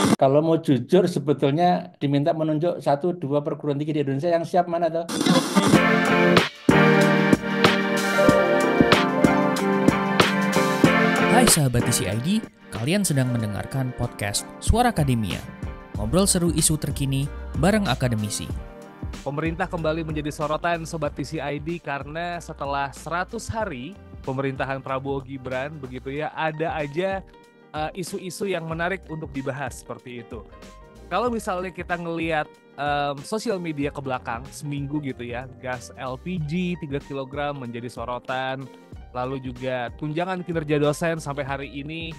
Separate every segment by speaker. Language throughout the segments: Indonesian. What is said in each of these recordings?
Speaker 1: Kalau mau jujur, sebetulnya diminta menunjuk satu dua perguruan tinggi di Indonesia yang siap mana tuh?
Speaker 2: Hai sahabat TCID, kalian sedang mendengarkan podcast Suara Akademia. Ngobrol seru isu terkini bareng akademisi.
Speaker 3: Pemerintah kembali menjadi sorotan Sobat TCID karena setelah 100 hari pemerintahan Prabowo Gibran begitu ya, ada aja isu-isu yang menarik untuk dibahas seperti itu. Kalau misalnya kita ngelihat sosial media ke belakang seminggu gitu ya, gas LPG 3 kg menjadi sorotan, lalu juga tunjangan kinerja dosen sampai hari ini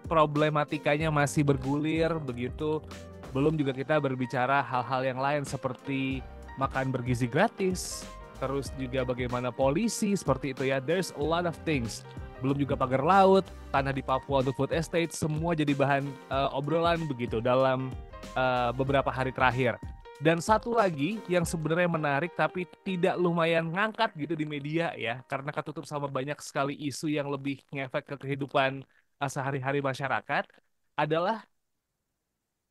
Speaker 3: problematikanya masih bergulir begitu. Belum juga kita berbicara hal-hal yang lain seperti makan bergizi gratis, terus juga bagaimana polisi seperti itu ya. There's a lot of things. Belum juga pagar laut, tanah di Papua untuk food estate, semua jadi bahan obrolan begitu dalam beberapa hari terakhir. Dan satu lagi yang sebenarnya menarik tapi tidak lumayan ngangkat gitu di media ya, karena ketutup sama banyak sekali isu yang lebih ngefek ke kehidupan sehari-hari masyarakat, adalah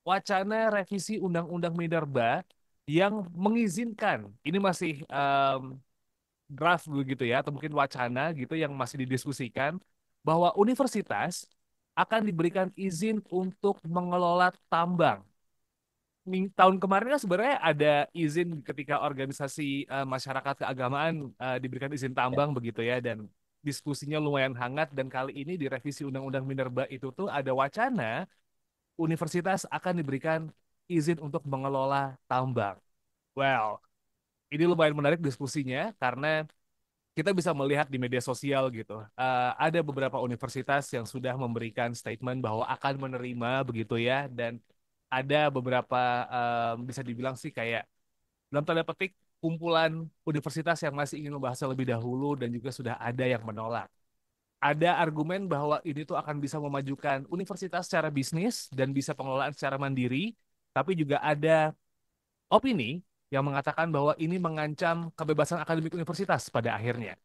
Speaker 3: wacana revisi Undang-Undang Minerba yang mengizinkan, ini masih draft begitu ya, atau mungkin wacana gitu yang masih didiskusikan, bahwa universitas akan diberikan izin untuk mengelola tambang. Tahun kemarin kan sebenarnya ada izin ketika organisasi masyarakat keagamaan diberikan izin
Speaker 1: Ya.
Speaker 3: tambang begitu ya, dan diskusinya lumayan hangat, dan kali ini di revisi Undang-Undang Minerba itu tuh ada wacana universitas akan diberikan izin untuk mengelola tambang. Well, ini lumayan menarik diskusinya karena kita bisa melihat di media sosial gitu. Ada beberapa universitas yang sudah memberikan statement bahwa akan menerima begitu ya, dan ada beberapa bisa dibilang sih kayak dalam tanda petik kumpulan universitas yang masih ingin membahasnya lebih dahulu dan juga sudah ada yang menolak. Ada argumen bahwa ini tuh akan bisa memajukan universitas secara bisnis dan bisa pengelolaan secara mandiri, tapi juga ada opini yang mengatakan bahwa ini mengancam kebebasan akademik universitas pada akhirnya.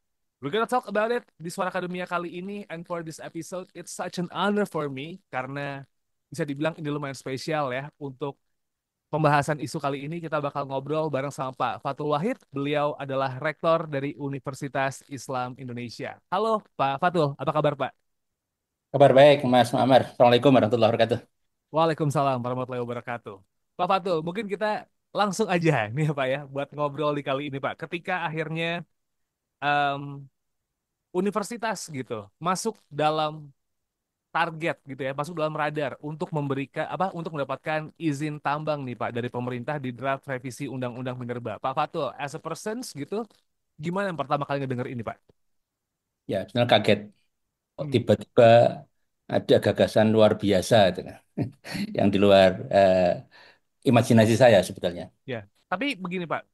Speaker 3: We're gonna talk about it di Suara Akademia kali ini, and for this episode, it's such an honor for me karena bisa dibilang ini lumayan spesial ya untuk pembahasan isu kali ini. Kita bakal ngobrol bareng sama Pak Fatul Wahid. Beliau adalah rektor dari Universitas Islam Indonesia. Halo Pak Fatul, apa kabar Pak?
Speaker 1: Kabar baik, Mas Muammar. Assalamualaikum warahmatullahi wabarakatuh.
Speaker 3: Waalaikumsalam warahmatullahi wabarakatuh. Pak Fatul, mungkin kita langsung aja nih ya Pak ya, buat ngobrol di kali ini Pak. Ketika akhirnya em, universitas gitu masuk dalam target gitu ya, masuk dalam radar untuk memberikan apa, untuk mendapatkan izin tambang nih Pak dari pemerintah di draft revisi Undang-Undang Minerba. Pak Fatul, as a person gitu, gimana yang pertama kali ngedenger ini Pak?
Speaker 1: Ya, sebenarnya kaget. Kok
Speaker 3: Hmm,
Speaker 1: tiba-tiba ada gagasan luar biasa itu kan. Yang di luar imajinasi saya sebetulnya.
Speaker 3: ya. Tapi begini Pak,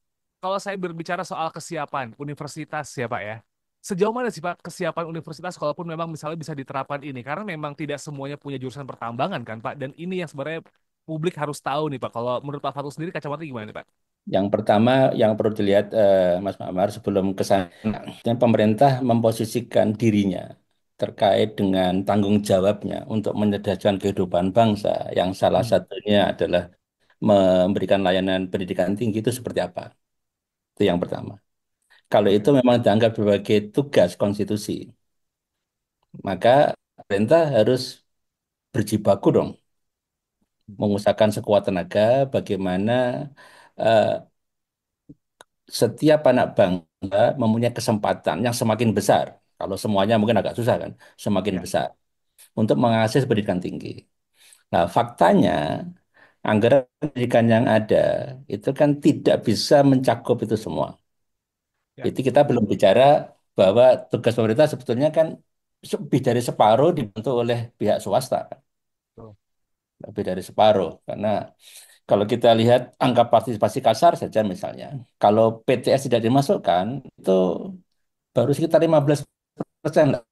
Speaker 3: kalau saya berbicara soal kesiapan universitas ya Pak ya, sejauh mana sih Pak kesiapan universitas kalaupun memang misalnya bisa diterapkan ini? Karena memang tidak semuanya punya jurusan pertambangan kan Pak, dan ini yang sebenarnya publik harus tahu nih Pak. Kalau menurut Pak Fatul sendiri kacamata gimana nih Pak?
Speaker 1: Yang pertama yang perlu dilihat Mas Muammar sebelum ke sana, dan pemerintah memposisikan dirinya terkait dengan tanggung jawabnya untuk menyederhanakan kehidupan bangsa, yang salah
Speaker 3: Hmm,
Speaker 1: satunya adalah memberikan layanan pendidikan tinggi itu seperti apa. Itu yang pertama. Kalau itu
Speaker 3: oke.
Speaker 1: memang dianggap sebagai tugas konstitusi, maka pemerintah harus berjibaku dong, mengusahakan sekuat tenaga bagaimana eh, setiap anak bangsa mempunyai kesempatan yang semakin besar. Kalau semuanya mungkin agak susah kan, semakin
Speaker 3: Ya,
Speaker 1: besar untuk mengakses pendidikan tinggi. Nah, faktanya anggaran pendidikan yang ada itu kan tidak bisa mencakup itu semua.
Speaker 3: ya.
Speaker 1: Jadi kita belum bicara bahwa tugas pemerintah sebetulnya kan lebih dari separuh dibantu oleh pihak swasta, kan.
Speaker 3: Betul.
Speaker 1: Lebih dari separuh. Karena kalau kita lihat angka partisipasi kasar saja misalnya, kalau PTS tidak dimasukkan, itu baru sekitar 15% lah.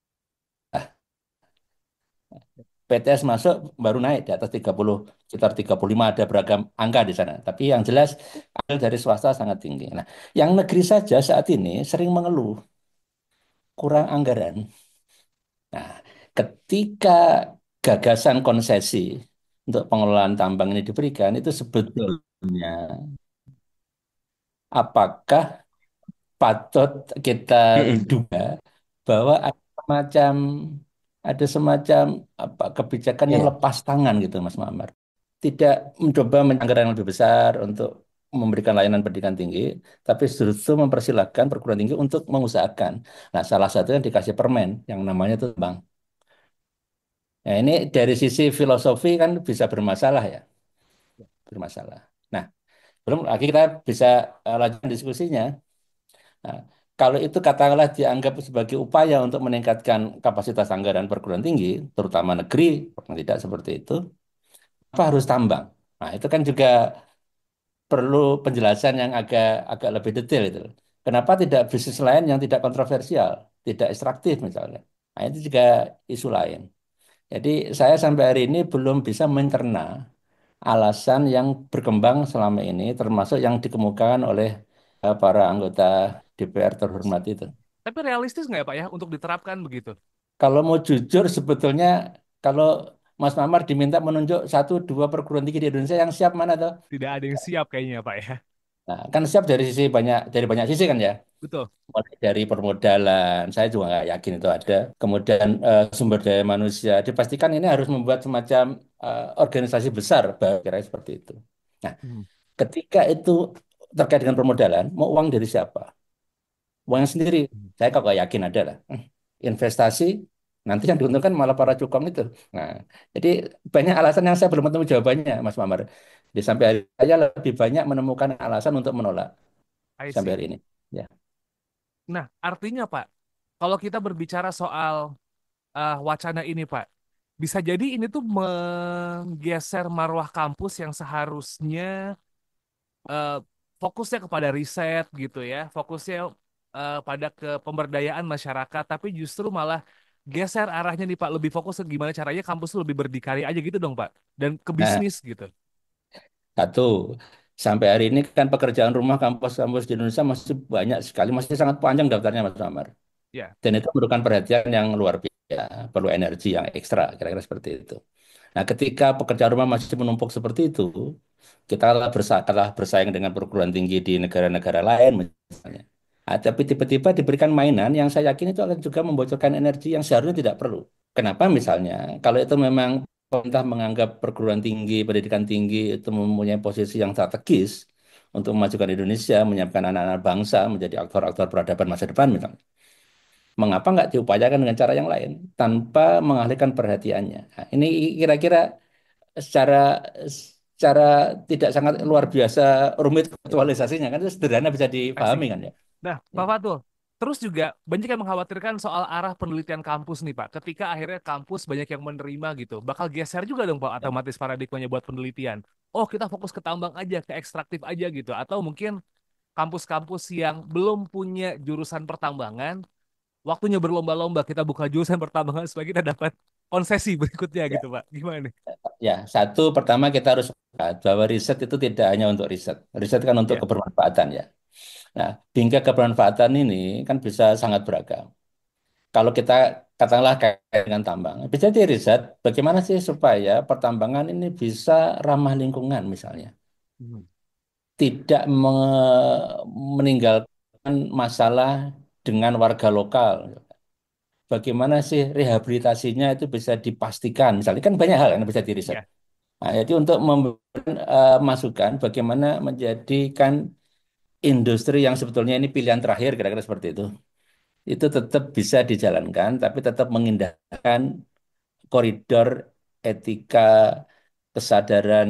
Speaker 1: PTS masuk baru naik di atas 30, sekitar 35 ada beragam angka di sana. Tapi yang jelas ambil dari swasta sangat tinggi. Nah, yang negeri saja saat ini sering mengeluh kurang anggaran. Nah, ketika gagasan konsesi untuk pengelolaan tambang ini diberikan, itu sebetulnya apakah patut kita
Speaker 4: Mm-mm.
Speaker 1: duga bahwa ada semacam apa kebijakan yang
Speaker 4: Iya.
Speaker 1: lepas tangan gitu Mas Muhammad. Tidak mencoba menyanggar yang lebih besar untuk memberikan layanan pendidikan tinggi, tapi justru mempersilahkan perguruan tinggi untuk mengusahakan. Nah, salah satunya dikasih permen yang namanya itu bank. Nah, ini dari sisi filosofi kan bisa bermasalah ya, bermasalah. Nah, belum lagi kita bisa lanjutkan diskusinya. Nah, kalau itu katakanlah dianggap sebagai upaya untuk meningkatkan kapasitas anggaran perguruan tinggi, terutama negeri, paling tidak seperti itu, apa harus tambang? Nah, itu kan juga perlu penjelasan yang agak agak lebih detail itu. Kenapa tidak bisnis lain yang tidak kontroversial, tidak ekstraktif misalnya? Nah, itu juga isu lain. Jadi saya sampai hari ini belum bisa mencerna alasan yang berkembang selama ini, termasuk yang dikemukakan oleh para anggota DPR terhormat itu.
Speaker 3: Tapi realistis nggak ya Pak ya untuk diterapkan begitu?
Speaker 1: Kalau mau jujur, sebetulnya kalau Mas Mamar diminta menunjuk satu dua perguruan tinggi di Indonesia yang siap mana tuh?
Speaker 3: Tidak ada yang siap kayaknya Pak ya.
Speaker 1: Nah, kan siap dari banyak sisi kan ya.
Speaker 3: Betul.
Speaker 1: Mulai dari permodalan, saya juga nggak yakin itu ada. Kemudian sumber daya manusia, dipastikan ini harus membuat semacam organisasi besar, kira seperti itu. Nah,
Speaker 3: Hmm.
Speaker 1: ketika itu terkait dengan permodalan, mau uang dari siapa? Uangnya sendiri, saya kok nggak yakin ada lah. Investasi, nanti yang diuntungkan malah para cukong itu. Nah, jadi banyak alasan yang saya belum ketemu jawabannya, Mas Mamar. Di sampai hari saya lebih banyak menemukan alasan untuk menolak
Speaker 3: I
Speaker 1: sampai
Speaker 3: see.
Speaker 1: hari ini. Ya.
Speaker 3: Nah, artinya Pak, kalau kita berbicara soal wacana ini Pak, bisa jadi ini tuh menggeser marwah kampus yang seharusnya eh, fokusnya kepada riset gitu ya, fokusnya pada ke pemberdayaan masyarakat, tapi justru malah geser arahnya nih Pak, lebih fokus ke gimana caranya kampus tuh lebih berdikari aja gitu dong Pak, dan ke
Speaker 1: Nah,
Speaker 3: bisnis gitu.
Speaker 1: satu, sampai hari ini kan pekerjaan rumah kampus-kampus di Indonesia masih banyak sekali, masih sangat panjang daftarnya Mas Amar.
Speaker 3: Ya,
Speaker 1: Dan itu memerlukan perhatian yang luar biasa, perlu energi yang ekstra, kira-kira seperti itu. Nah, ketika pekerjaan rumah masih menumpuk seperti itu, kita kalah bersaing dengan perguruan tinggi di negara-negara lain misalnya. Nah, tapi tiba-tiba diberikan mainan yang saya yakin itu akan juga membocorkan energi yang seharusnya tidak perlu. Kenapa misalnya? Kalau itu memang pemerintah menganggap perguruan tinggi, pendidikan tinggi itu mempunyai posisi yang strategis untuk memajukan Indonesia, menyiapkan anak-anak bangsa menjadi aktor-aktor peradaban masa depan misalnya. Mengapa nggak diupayakan dengan cara yang lain tanpa mengalihkan perhatiannya? Nah, ini kira-kira secara secara tidak sangat luar biasa rumit aktualisasinya kan itu sederhana bisa
Speaker 3: I see.
Speaker 1: dipahami kan ya.
Speaker 3: Nah,
Speaker 1: Ya.
Speaker 3: Pak Fatul, terus juga banyak yang mengkhawatirkan soal arah penelitian kampus nih Pak. Ketika akhirnya kampus banyak yang menerima gitu, bakal geser juga dong Pak otomatis paradigmanya buat penelitian. Oh, kita fokus ke tambang aja, ke ekstraktif aja gitu. Atau mungkin kampus-kampus yang belum punya jurusan pertambangan, waktunya berlomba-lomba kita buka jurusan pertambangan supaya kita dapat konsesi berikutnya
Speaker 1: Ya,
Speaker 3: gitu Pak. Gimana nih?
Speaker 1: ya, satu pertama kita harus lihat bahwa riset itu tidak hanya untuk riset. Riset kan untuk
Speaker 3: Ya,
Speaker 1: kebermanfaatan ya. Nah, tingkat kebermanfaatan ini kan bisa sangat beragam. Kalau kita katakanlah kayak dengan tambang, bisa di riset bagaimana sih supaya pertambangan ini bisa ramah lingkungan misalnya.
Speaker 3: hmm,
Speaker 1: Tidak meninggalkan masalah dengan warga lokal. Bagaimana sih rehabilitasinya itu bisa dipastikan. Misalnya kan banyak hal yang bisa diriset.
Speaker 3: ya.
Speaker 1: Nah, jadi untuk memberikan masukan bagaimana menjadikan industri yang sebetulnya ini pilihan terakhir kira-kira seperti itu tetap bisa dijalankan, tapi tetap mengindahkan koridor etika, kesadaran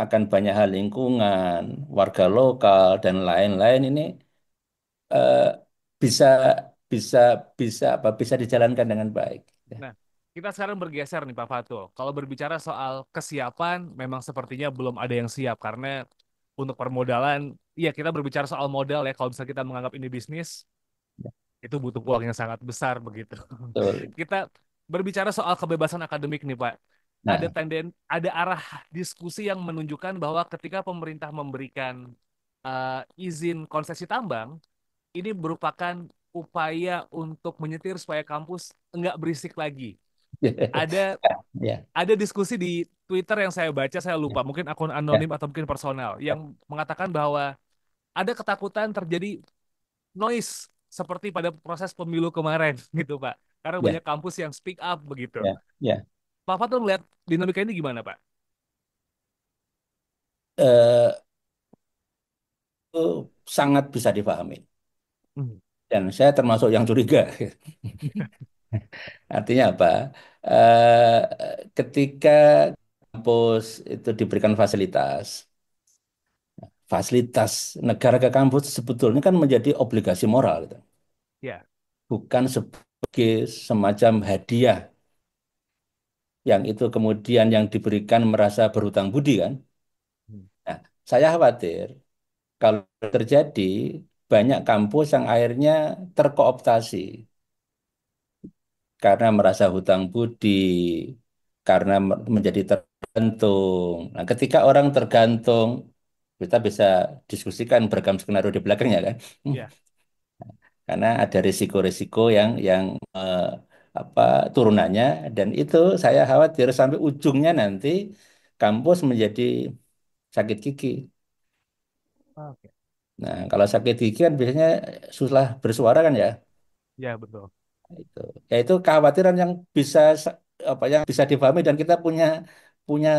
Speaker 1: akan banyak hal lingkungan, warga lokal dan lain-lain ini eh, bisa bisa bisa dijalankan dengan baik. Ya.
Speaker 3: Nah, kita sekarang bergeser nih Pak Fatul. Kalau berbicara soal kesiapan, memang sepertinya belum ada yang siap karena untuk permodalan, iya kita berbicara soal modal ya. Kalau bisa kita menganggap ini bisnis, itu butuh uang yang sangat besar begitu.
Speaker 1: Betul.
Speaker 3: Kita berbicara soal kebebasan akademik nih Pak. Ada
Speaker 1: Nah,
Speaker 3: ada arah diskusi yang menunjukkan bahwa ketika pemerintah memberikan izin konsesi tambang, ini merupakan upaya untuk menyetir supaya kampus enggak berisik lagi. Ada
Speaker 1: Ya,
Speaker 3: ada diskusi di Twitter yang saya baca, saya lupa, mungkin akun
Speaker 1: ya,
Speaker 3: anonim atau mungkin personal, yang mengatakan bahwa ada ketakutan terjadi noise seperti pada proses pemilu kemarin gitu Pak. Karena
Speaker 1: ya,
Speaker 3: banyak kampus yang speak up begitu.
Speaker 1: ya, ya.
Speaker 3: Pak Fatul melihat dinamika ini gimana Pak?
Speaker 1: Eh, itu sangat bisa dipahami.
Speaker 3: Hmm.
Speaker 1: Dan saya termasuk yang curiga. Artinya apa? Ketika kampus itu diberikan fasilitas, fasilitas negara ke kampus sebetulnya kan menjadi obligasi moral, gitu.
Speaker 3: Ya.
Speaker 1: Bukan sebagai semacam hadiah yang itu kemudian yang diberikan merasa berhutang budi kan.
Speaker 3: Hmm.
Speaker 1: Nah, saya khawatir kalau terjadi banyak kampus yang akhirnya terkooptasi karena merasa hutang budi, karena menjadi tergantung. Nah, ketika orang tergantung, kita bisa diskusikan beragam skenario di belakangnya kan.
Speaker 3: Ya.
Speaker 1: Karena ada risiko-risiko yang eh, apa turunannya, dan itu saya khawatir sampai ujungnya nanti kampus menjadi sakit gigi.
Speaker 3: Oke.
Speaker 1: Nah, kalau sakit gigi kan biasanya susah bersuara kan ya.
Speaker 3: Ya betul.
Speaker 1: Itu. Ya itu kekhawatiran yang bisa apa yang bisa dipahami, dan kita punya punya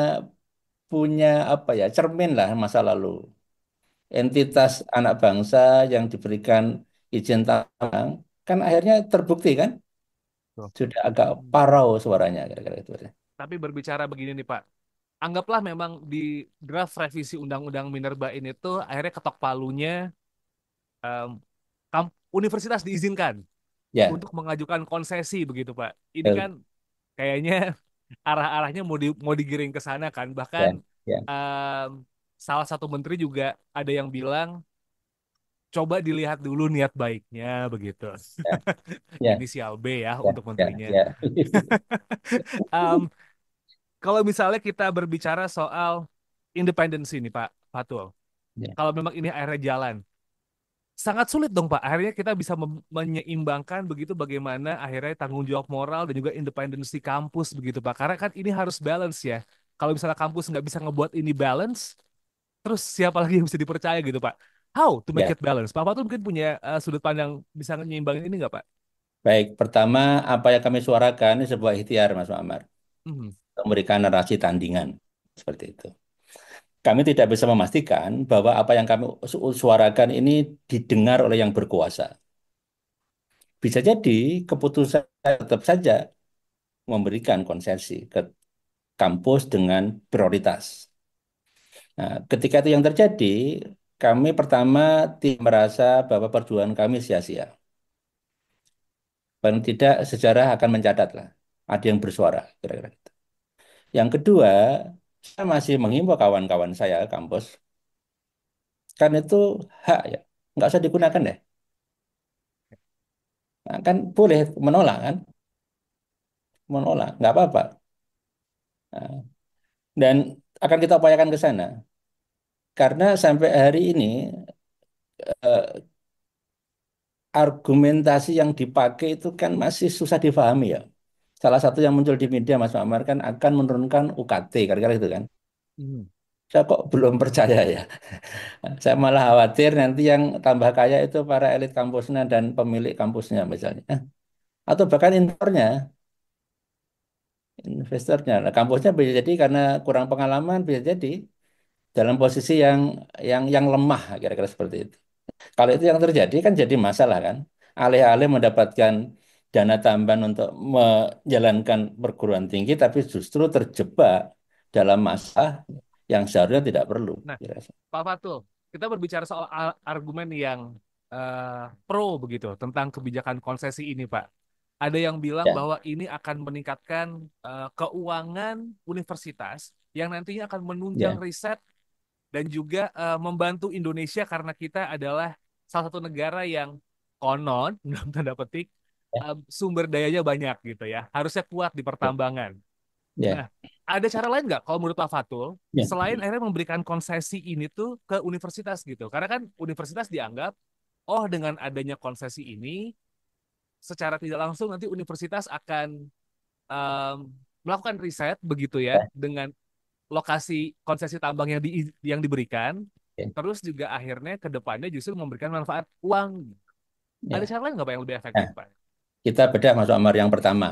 Speaker 1: punya apa ya cermin lah masa lalu. Entitas anak bangsa yang diberikan izin tambang kan akhirnya terbukti kan
Speaker 3: Betul.
Speaker 1: sudah agak parau suaranya kira-kira itu.
Speaker 3: Tapi berbicara begini nih Pak, anggaplah memang di draft revisi Undang-Undang Minerba ini tuh akhirnya ketok palunya em, universitas diizinkan
Speaker 1: Ya,
Speaker 3: untuk mengajukan konsesi begitu Pak. Ini
Speaker 1: betul.
Speaker 3: kan kayaknya arah-arahnya mau digiring ke sana kan. Bahkan
Speaker 1: Ya, ya,
Speaker 3: em, salah satu menteri juga ada yang bilang coba dilihat dulu niat baiknya begitu.
Speaker 1: ya, ya,
Speaker 3: Inisial B ya
Speaker 1: ya,
Speaker 3: untuk
Speaker 1: ya,
Speaker 3: menterinya.
Speaker 1: ya.
Speaker 3: Em, Kalau misalnya kita berbicara soal independensi nih Pak Fatul,
Speaker 1: Ya,
Speaker 3: kalau memang ini akhirnya jalan, sangat sulit dong Pak. Akhirnya kita bisa menyeimbangkan begitu bagaimana akhirnya tanggung jawab moral dan juga independensi kampus begitu Pak. Karena kan ini harus balance ya. Kalau misalnya kampus nggak bisa ngebuat ini balance, terus siapa lagi yang bisa dipercaya gitu Pak? How to make
Speaker 1: ya.
Speaker 3: it balance? Pak Fatul mungkin punya sudut pandang bisa nyeimbangin ini nggak Pak?
Speaker 1: Baik, pertama apa yang kami suarakan ini sebuah ikhtiar Mas Muhammad,
Speaker 3: Mhm.
Speaker 1: untuk memberikan narasi tandingan seperti itu. Kami tidak bisa memastikan bahwa apa yang kami suarakan ini didengar oleh yang berkuasa. Bisa jadi keputusan tetap saja memberikan konsesi ke kampus dengan prioritas. Nah, ketika itu yang terjadi, kami pertama tidak merasa bahwa perjuangan kami sia-sia. Paling tidak sejarah akan mencatat lah, ada yang bersuara, kira-kira gitu. Yang kedua, saya masih menghimbau kawan-kawan saya kampus, kan itu hak ya, nggak usah digunakan deh. Nah, kan boleh menolak kan, menolak, nggak apa-apa. Nah, dan akan kita upayakan ke sana. Karena sampai hari ini eh, argumentasi yang dipakai itu kan masih susah difahami ya. Salah satu yang muncul di media Mas Amar kan akan menurunkan UKT, kira-kira itu kan.
Speaker 3: Mhm.
Speaker 1: Saya kok belum percaya ya. Saya malah khawatir nanti yang tambah kaya itu para elit kampusnya dan pemilik kampusnya misalnya. Atau bahkan investornya. Nah, kampusnya bisa jadi karena kurang pengalaman, bisa jadi dalam posisi yang lemah, kira-kira seperti itu. Kalau itu yang terjadi kan jadi masalah kan. Alih-alih mendapatkan dana tambahan untuk menjalankan perguruan tinggi, tapi justru terjebak dalam masalah yang seharusnya tidak perlu.
Speaker 3: Nah,
Speaker 1: Kira.
Speaker 3: Pak Fatul, kita berbicara soal argumen yang pro begitu tentang kebijakan konsesi ini, Pak. Ada yang bilang
Speaker 1: Ya,
Speaker 3: bahwa ini akan meningkatkan keuangan universitas yang nantinya akan menunjang
Speaker 1: ya,
Speaker 3: riset dan juga membantu Indonesia karena kita adalah salah satu negara yang konon dalam tanda petik
Speaker 1: ya,
Speaker 3: sumber dayanya banyak gitu ya. Harusnya kuat di
Speaker 1: ya,
Speaker 3: pertambangan.
Speaker 1: ya,
Speaker 3: Nah, ada cara lain nggak kalau menurut Pak Fatul
Speaker 1: ya,
Speaker 3: selain akhirnya memberikan konsesi ini tuh ke universitas gitu? Karena kan universitas dianggap, oh dengan adanya konsesi ini, secara tidak langsung nanti universitas akan em, melakukan riset begitu ya
Speaker 1: Ya,
Speaker 3: dengan lokasi konsesi tambang yang diberikan,
Speaker 1: ya,
Speaker 3: terus juga akhirnya ke depannya justru memberikan manfaat uang. Ada
Speaker 1: ya.
Speaker 3: cara lain nggak Pak yang lebih
Speaker 1: Nah,
Speaker 3: efektif Pak?
Speaker 1: kita bedah Mas Amar yang pertama.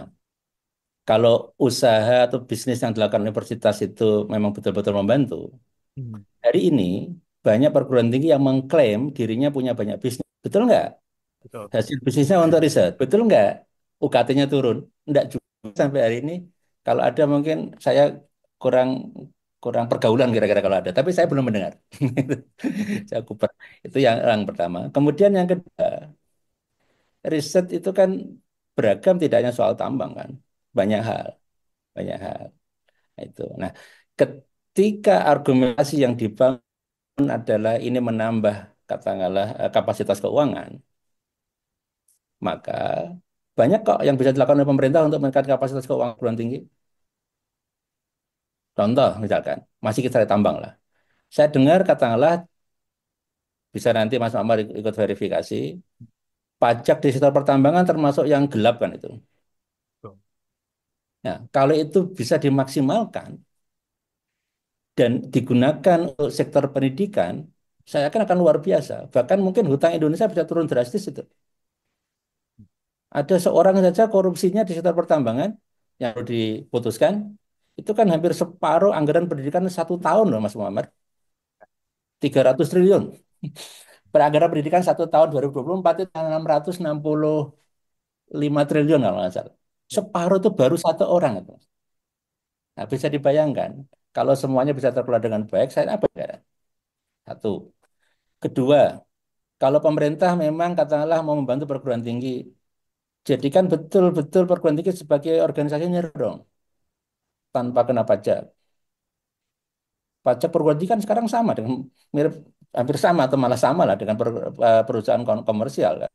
Speaker 1: Kalau usaha atau bisnis yang dilakukan universitas itu memang betul-betul membantu,
Speaker 3: Hmm,
Speaker 1: hari ini banyak perguruan tinggi yang mengklaim dirinya punya banyak bisnis. Betul nggak?
Speaker 3: betul.
Speaker 1: Hasil bisnisnya untuk riset. Betul nggak? UKT-nya turun. Nggak juga sampai hari ini. Kalau ada mungkin saya kurang kurang pergaulan kira-kira kalau ada. Tapi saya belum mendengar. Saya kuper. Itu yang pertama. Kemudian yang kedua, riset itu kan beragam tidak hanya soal tambang kan. Banyak hal. Banyak hal. Itu. Nah, ketika argumentasi yang dibangun adalah ini menambah katakanlah kapasitas keuangan, maka banyak kok yang bisa dilakukan oleh pemerintah untuk meningkatkan kapasitas keuangan perguruan tinggi. Contoh misalkan, masih kita tambang lah. Saya dengar katakanlah bisa nanti Mas Amar ikut verifikasi, pajak di sektor pertambangan termasuk yang gelap kan itu.
Speaker 3: Betul.
Speaker 1: Nah, kalau itu bisa dimaksimalkan dan digunakan untuk sektor pendidikan, saya akan luar biasa. Bahkan mungkin hutang Indonesia bisa turun drastis itu. Ada seorang saja korupsinya di sektor pertambangan yang perlu diputuskan, itu kan hampir separuh anggaran pendidikan 1 tahun loh Mas Muhammad, 300 triliun. Anggaran pendidikan 1 tahun 2024 itu 665 triliun kalau nggak salah.
Speaker 3: Ya.
Speaker 1: Separuh itu baru satu orang itu. Nah, bisa dibayangkan kalau semuanya bisa terkelola dengan baik, saya apa negara? Satu. Kedua, kalau pemerintah memang katakanlah mau membantu perguruan tinggi, jadikan betul-betul perguruan tinggi sebagai organisasi dong, tanpa kena pajak. Pajak perguruan tinggi kan sekarang sama dengan mirip hampir sama atau malah sama lah dengan perusahaan komersial kan.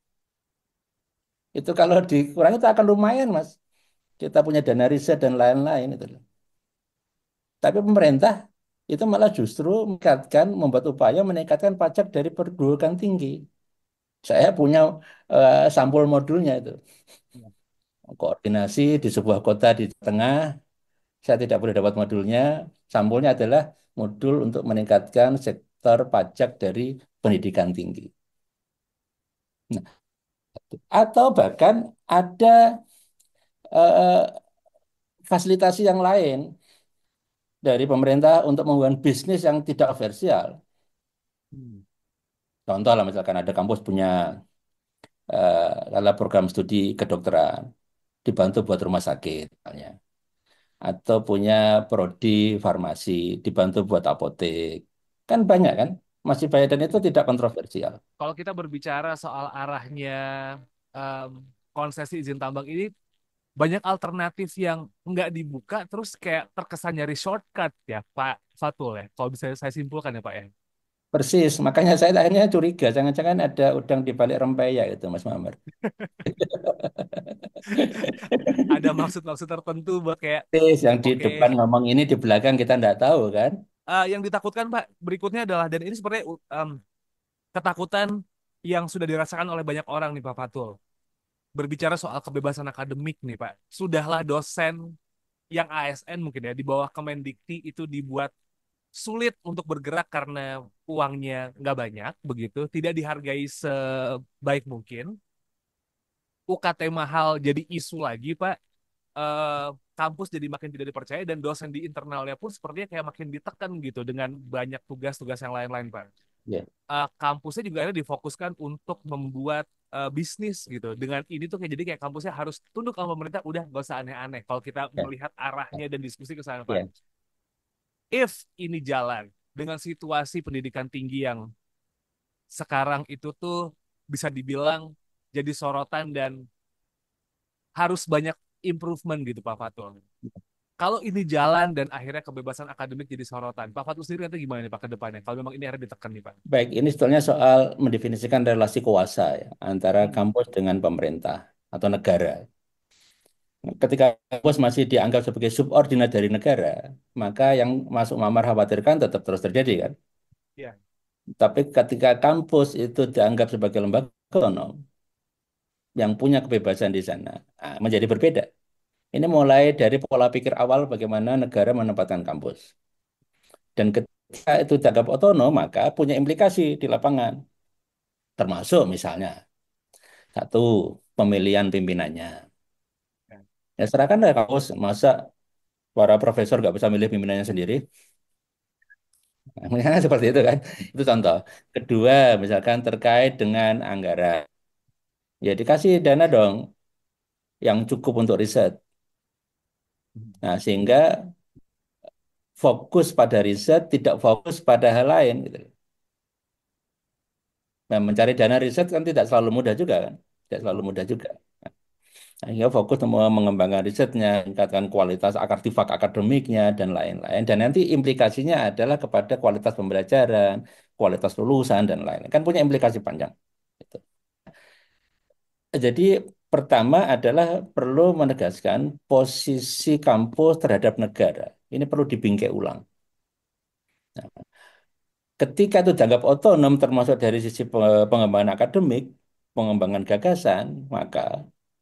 Speaker 1: Itu kalau dikurangi itu akan lumayan, Mas. Kita punya dana riset dan lain-lain itu loh. Tapi pemerintah itu malah justru membuat upaya meningkatkan pajak dari perguruan tinggi. Saya punya sampul modulnya itu.
Speaker 3: Ya.
Speaker 1: Koordinasi di sebuah kota di tengah, saya tidak boleh dapat modulnya. Sampulnya adalah modul untuk meningkatkan sektor pajak dari pendidikan tinggi. Nah, atau bahkan ada eh, fasilitasi yang lain dari pemerintah untuk membangun bisnis yang tidak komersial.
Speaker 3: Hmm.
Speaker 1: Contoh lah misalkan ada kampus punya kalau program studi kedokteran dibantu buat rumah sakit misalnya. Atau punya prodi farmasi dibantu buat apotek. Kan banyak kan? Masih banyak dan itu tidak kontroversial.
Speaker 3: Kalau kita berbicara soal arahnya em, konsesi izin tambang ini, banyak alternatif yang nggak dibuka, terus kayak terkesan nyari shortcut ya Pak Fatul ya. Kalau bisa saya simpulkan ya Pak ya.
Speaker 1: Persis, makanya saya akhirnya curiga, jangan-jangan ada udang di balik rempeyek itu, Mas Mamar.
Speaker 3: Ada maksud-maksud tertentu buat kayak,
Speaker 1: Persis, yang di
Speaker 3: oke,
Speaker 1: depan ngomong ini, di belakang kita nggak tahu kan?
Speaker 3: yang ditakutkan Pak berikutnya adalah, dan ini sepertinya ketakutan yang sudah dirasakan oleh banyak orang nih Pak Fatul. Berbicara soal kebebasan akademik nih Pak. Sudahlah dosen yang ASN mungkin ya di bawah Kemendikti itu dibuat sulit untuk bergerak karena uangnya nggak banyak begitu, tidak dihargai sebaik mungkin. UKT mahal jadi isu lagi Pak. Eh, Kampus jadi makin tidak dipercaya dan dosen di internalnya pun sepertinya kayak makin ditekan gitu dengan banyak tugas-tugas yang lain-lain Pak.
Speaker 1: Ya,
Speaker 3: Kampusnya juga akhirnya difokuskan untuk membuat bisnis gitu. Dengan ini tuh kayak jadi kayak kampusnya harus tunduk sama pemerintah, udah gak usah aneh-aneh. Kalau kita
Speaker 1: ya,
Speaker 3: melihat arahnya dan diskusi ke sana, Pak.
Speaker 1: ya.
Speaker 3: If ini jalan dengan situasi pendidikan tinggi yang sekarang itu tuh bisa dibilang jadi sorotan dan harus banyak improvement gitu Pak Fatul. Kalau ini jalan dan akhirnya kebebasan akademik jadi sorotan, Pak Fatul sendiri nanti gimana nih Pak ke depannya? Kalau memang ini akhirnya ditekan nih Pak.
Speaker 1: Baik, ini sebetulnya soal mendefinisikan relasi kuasa ya, antara
Speaker 3: Hmm.
Speaker 1: kampus dengan pemerintah atau negara. Ketika kampus masih dianggap sebagai subordinat dari negara, maka yang masuk Mamar khawatirkan tetap terus terjadi kan.
Speaker 3: Ya.
Speaker 1: Tapi ketika kampus itu dianggap sebagai lembaga otonom yang punya kebebasan di sana, menjadi berbeda. Ini mulai dari pola pikir awal bagaimana negara menempatkan kampus. Dan ketika itu dianggap otonom, maka punya implikasi di lapangan. Termasuk misalnya, satu, pemilihan pimpinannya. Ya serahkan lah kampus, masa para profesor nggak bisa milih pimpinannya sendiri. Misalnya seperti itu kan. Itu contoh. Kedua, misalkan terkait dengan anggaran. Ya dikasih dana dong yang cukup untuk riset. Nah, sehingga fokus pada riset, tidak fokus pada hal lain gitu. Nah, mencari dana riset kan tidak selalu mudah juga kan. Tidak selalu
Speaker 3: Betul.
Speaker 1: mudah juga. Nah, hingga fokus untuk mengembangkan risetnya, meningkatkan kualitas artefak akademiknya, dan lain-lain. Dan nanti implikasinya adalah kepada kualitas pembelajaran, kualitas lulusan, dan lain-lain. Kan punya implikasi panjang. Gitu. Jadi pertama adalah perlu menegaskan posisi kampus terhadap negara. Ini perlu dibingkai ulang. Nah, ketika itu dianggap otonom termasuk dari sisi pengembangan akademik, pengembangan gagasan, maka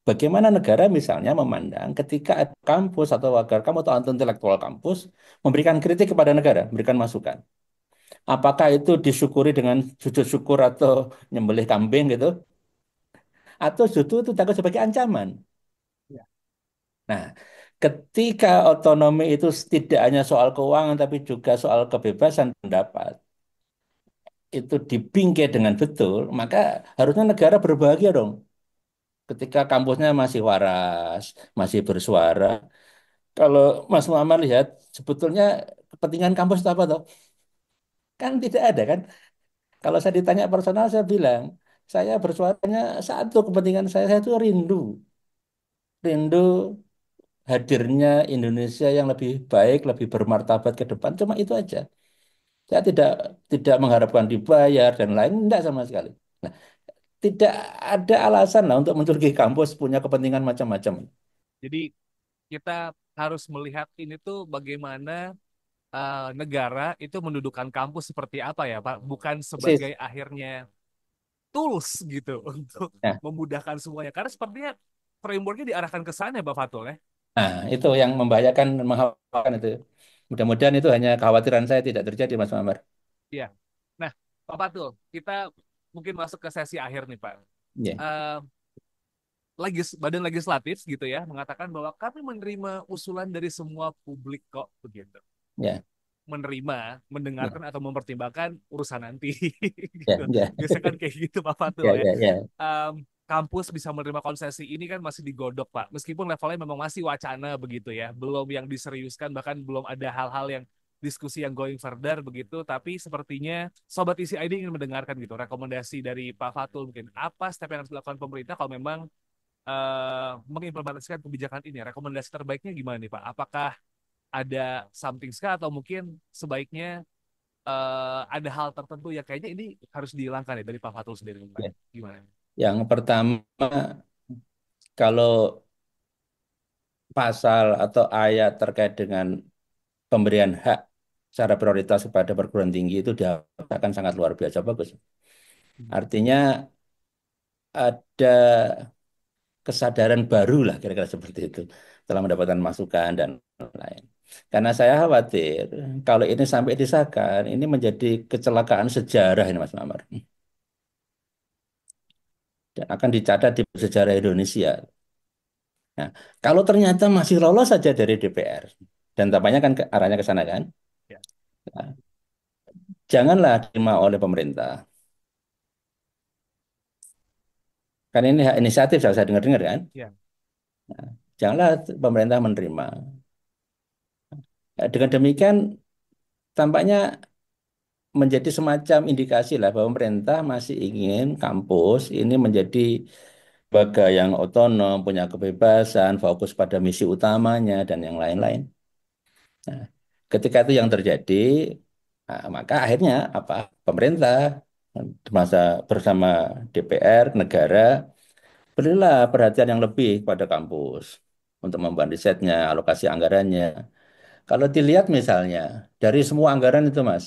Speaker 1: bagaimana negara misalnya memandang ketika ada kampus atau agar kamu atau intelektual kampus memberikan kritik kepada negara, memberikan masukan. Apakah itu disyukuri dengan sujud syukur atau nyembelih kambing gitu, atau justru itu dianggap sebagai ancaman.
Speaker 3: Ya.
Speaker 1: Nah, ketika otonomi itu tidak hanya soal keuangan tapi juga soal kebebasan pendapat, itu dibingkai dengan betul, maka harusnya negara berbahagia dong. Ketika kampusnya masih waras, masih bersuara. Kalau Mas Muhammad lihat, sebetulnya kepentingan kampus itu apa toh? Kan tidak ada kan? Kalau saya ditanya personal, saya bilang, saya bersuaranya satu kepentingan saya itu rindu. Rindu hadirnya Indonesia yang lebih baik, lebih bermartabat ke depan. Cuma itu aja. Saya tidak mengharapkan dibayar dan lain, tidak sama sekali. Nah, tidak ada alasan lah untuk mencurigai kampus punya kepentingan macam-macam.
Speaker 3: Jadi kita harus melihat ini tuh bagaimana negara itu mendudukan kampus seperti apa ya Pak, bukan sebagai
Speaker 1: Persis.
Speaker 3: akhirnya tools gitu untuk
Speaker 1: Nah,
Speaker 3: memudahkan semuanya. Karena sepertinya frameworknya diarahkan ke sana ya Pak Fatul ya.
Speaker 1: nah, itu yang membahayakan, mengkhawatirkan itu. Mudah-mudahan itu hanya kekhawatiran saya tidak terjadi, Mas Mamar.
Speaker 3: Iya. Nah, Pak Fatul, kita mungkin masuk ke sesi akhir nih Pak.
Speaker 1: Ya,
Speaker 3: Eh, Badan Legislatif gitu ya mengatakan bahwa kami menerima usulan dari semua publik kok begitu.
Speaker 1: ya,
Speaker 3: Menerima,
Speaker 1: ya,
Speaker 3: mendengarkan atau mempertimbangkan urusan nanti
Speaker 1: ya,
Speaker 3: gitu.
Speaker 1: ya,
Speaker 3: Biasanya kan kayak gitu Pak
Speaker 1: ya,
Speaker 3: Fatul ya.
Speaker 1: ya, ya,
Speaker 3: Kampus bisa menerima konsesi ini kan masih digodok Pak. Meskipun levelnya memang masih wacana begitu ya, belum yang diseriuskan, bahkan belum ada hal-hal yang diskusi yang going further begitu. Tapi sepertinya Sobat Isi ID ingin mendengarkan gitu rekomendasi dari Pak Fatul, mungkin apa step yang harus dilakukan pemerintah kalau memang mengimplementasikan kebijakan ini. Rekomendasi terbaiknya gimana nih Pak? Apakah ada something kah atau mungkin sebaiknya ada hal tertentu yang kayaknya ini harus dihilangkan ya dari Pak Fatul sendiri Pak?
Speaker 1: ya.
Speaker 3: Gimana?
Speaker 1: Yang pertama, kalau pasal atau ayat terkait dengan pemberian hak secara prioritas kepada perguruan tinggi itu akan sangat luar biasa bagus. Artinya ada kesadaran baru lah kira-kira seperti itu setelah mendapatkan masukan dan lain. Karena saya khawatir kalau ini sampai disahkan, ini menjadi kecelakaan sejarah ini Mas Mamar. Dan akan dicatat di sejarah Indonesia. Nah, kalau ternyata masih lolos saja dari DPR, dan tampaknya kan arahnya ke sana kan,
Speaker 3: Ya,
Speaker 1: nah, janganlah diterima oleh pemerintah. Kan ini hak inisiatif saya dengar-dengar kan.
Speaker 3: ya,
Speaker 1: Janganlah pemerintah menerima. Dengan demikian tampaknya menjadi semacam indikasi lah bahwa pemerintah masih ingin kampus ini menjadi lembaga yang otonom, punya kebebasan, fokus pada misi utamanya dan yang lain-lain. Nah, ketika itu yang terjadi, nah, maka akhirnya apa? Pemerintah masa bersama DPR, negara, berilah perhatian yang lebih pada kampus untuk membantu risetnya, alokasi anggarannya. Kalau dilihat misalnya dari semua anggaran itu Mas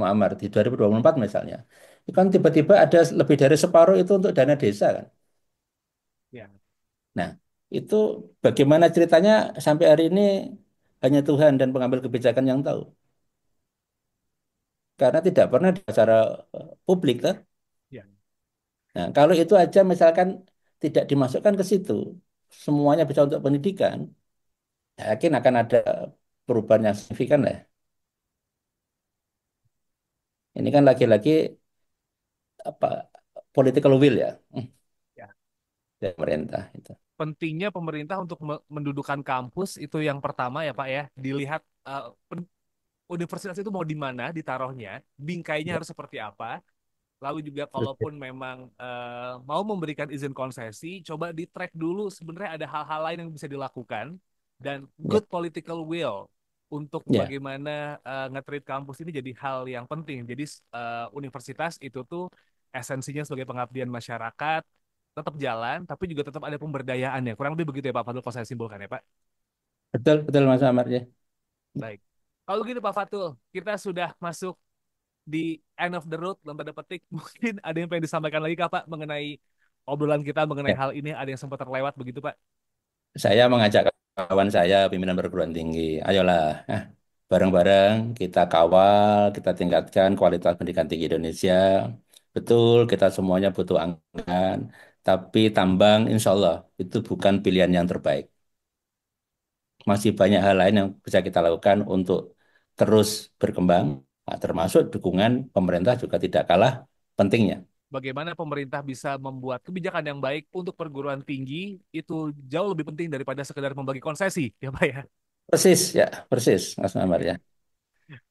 Speaker 1: Muammar di 2024 misalnya, itu kan tiba-tiba ada lebih dari separuh itu untuk dana desa kan.
Speaker 3: ya,
Speaker 1: Nah, Itu bagaimana ceritanya sampai hari ini hanya Tuhan dan pengambil kebijakan yang tahu. Karena tidak pernah di acara publik, kan?
Speaker 3: Ya.
Speaker 1: Nah, kalau itu aja misalkan tidak dimasukkan ke situ, semuanya bisa untuk pendidikan, saya yakin akan ada perubahan yang signifikan lah. Ini kan lagi-lagi apa political will ya,
Speaker 3: Ya.
Speaker 1: dari pemerintah itu.
Speaker 3: Pentingnya pemerintah untuk mendudukan kampus itu yang pertama ya Pak ya, dilihat universitas itu mau di mana ditaruhnya, bingkainya
Speaker 1: Ya,
Speaker 3: harus seperti apa. Lalu juga kalaupun memang mau memberikan izin konsesi, coba di track dulu sebenarnya ada hal-hal lain yang bisa dilakukan dan
Speaker 1: ya,
Speaker 3: good political will untuk
Speaker 1: ya,
Speaker 3: bagaimana nge-treat kampus ini jadi hal yang penting. Jadi universitas itu tuh esensinya sebagai pengabdian masyarakat tetap jalan, tapi juga tetap ada pemberdayaan ya. Kurang lebih begitu ya Pak Fadul kalau saya simpulkan ya Pak.
Speaker 1: betul betul Mas Amar ya.
Speaker 3: Baik. Kalau gitu Pak Fatul, kita sudah masuk di end of the road dalam tanda petik. Mungkin ada yang pengen disampaikan lagi Kak Pak mengenai obrolan kita mengenai
Speaker 1: Ya,
Speaker 3: hal ini, ada yang sempat terlewat begitu Pak?
Speaker 1: saya mengajak kawan saya pimpinan perguruan tinggi, ayolah, bareng-bareng kita kawal, kita tingkatkan kualitas pendidikan tinggi Indonesia. Betul, kita semuanya butuh anggaran, tapi tambang insya Allah itu bukan pilihan yang terbaik. Masih banyak hal lain yang bisa kita lakukan untuk terus berkembang, termasuk dukungan pemerintah juga tidak kalah pentingnya.
Speaker 3: Bagaimana pemerintah bisa membuat kebijakan yang baik untuk perguruan tinggi itu jauh lebih penting daripada sekedar membagi konsesi, ya Pak ya.
Speaker 1: Persis ya, persis Mas Mamar ya.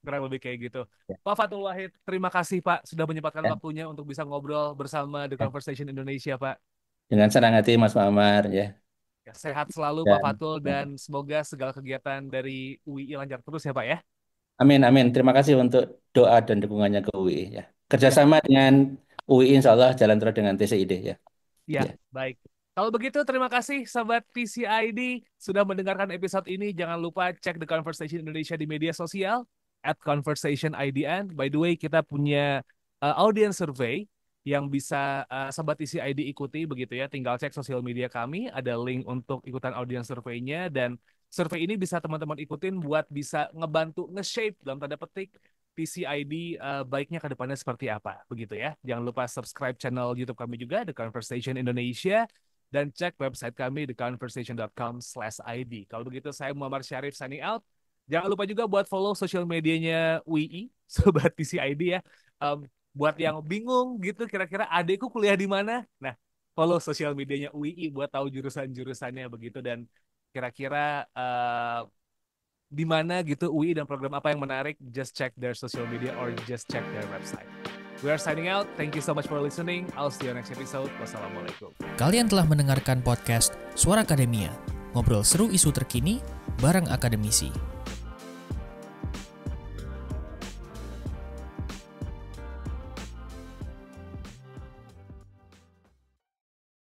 Speaker 3: Kurang lebih kayak gitu.
Speaker 1: Ya,
Speaker 3: Pak Fatul Wahid, terima kasih Pak sudah menyempatkan
Speaker 1: ya,
Speaker 3: waktunya untuk bisa ngobrol bersama The
Speaker 1: ya.
Speaker 3: Conversation Indonesia Pak.
Speaker 1: Dengan senang hati Mas Mamar ya.
Speaker 3: Ya, sehat selalu Pak
Speaker 1: Dan
Speaker 3: Fatul dan semoga segala kegiatan dari UI lancar terus ya Pak ya.
Speaker 1: amin, amin. Terima kasih untuk doa dan dukungannya ke UI ya.
Speaker 3: Ya,
Speaker 1: Kerjasama dengan UI insya Allah jalan terus dengan TCID ya.
Speaker 3: ya,
Speaker 1: Ya,
Speaker 3: baik. Kalau begitu, terima kasih Sobat TCID sudah mendengarkan episode ini. Jangan lupa cek The Conversation Indonesia di media sosial, @conversationidn. By the way, kita punya audience survey yang bisa Sobat TCID ikuti begitu ya. Tinggal cek sosial media kami, ada link untuk ikutan audience survey-nya. Dan survei ini bisa teman-teman ikutin buat bisa ngebantu nge-shape dalam tanda petik TCID baiknya ke depannya seperti apa begitu ya. Jangan lupa subscribe channel YouTube kami juga The Conversation Indonesia dan cek website kami theconversation.com/id. Kalau begitu saya Muhammad Syarif signing out. Jangan lupa juga buat follow sosial medianya UI Sobat TCID ya. Buat yang bingung gitu kira-kira adekku kuliah di mana? Nah, follow sosial medianya UI buat tahu jurusan-jurusannya begitu dan kira-kira di mana gitu UI dan program apa yang menarik, just check their social media or just check their website. We are signing out. Thank you so much for listening. I'll see you next episode. Wassalamualaikum.
Speaker 2: Kalian telah mendengarkan podcast Suara Akademia, ngobrol seru isu terkini bareng akademisi.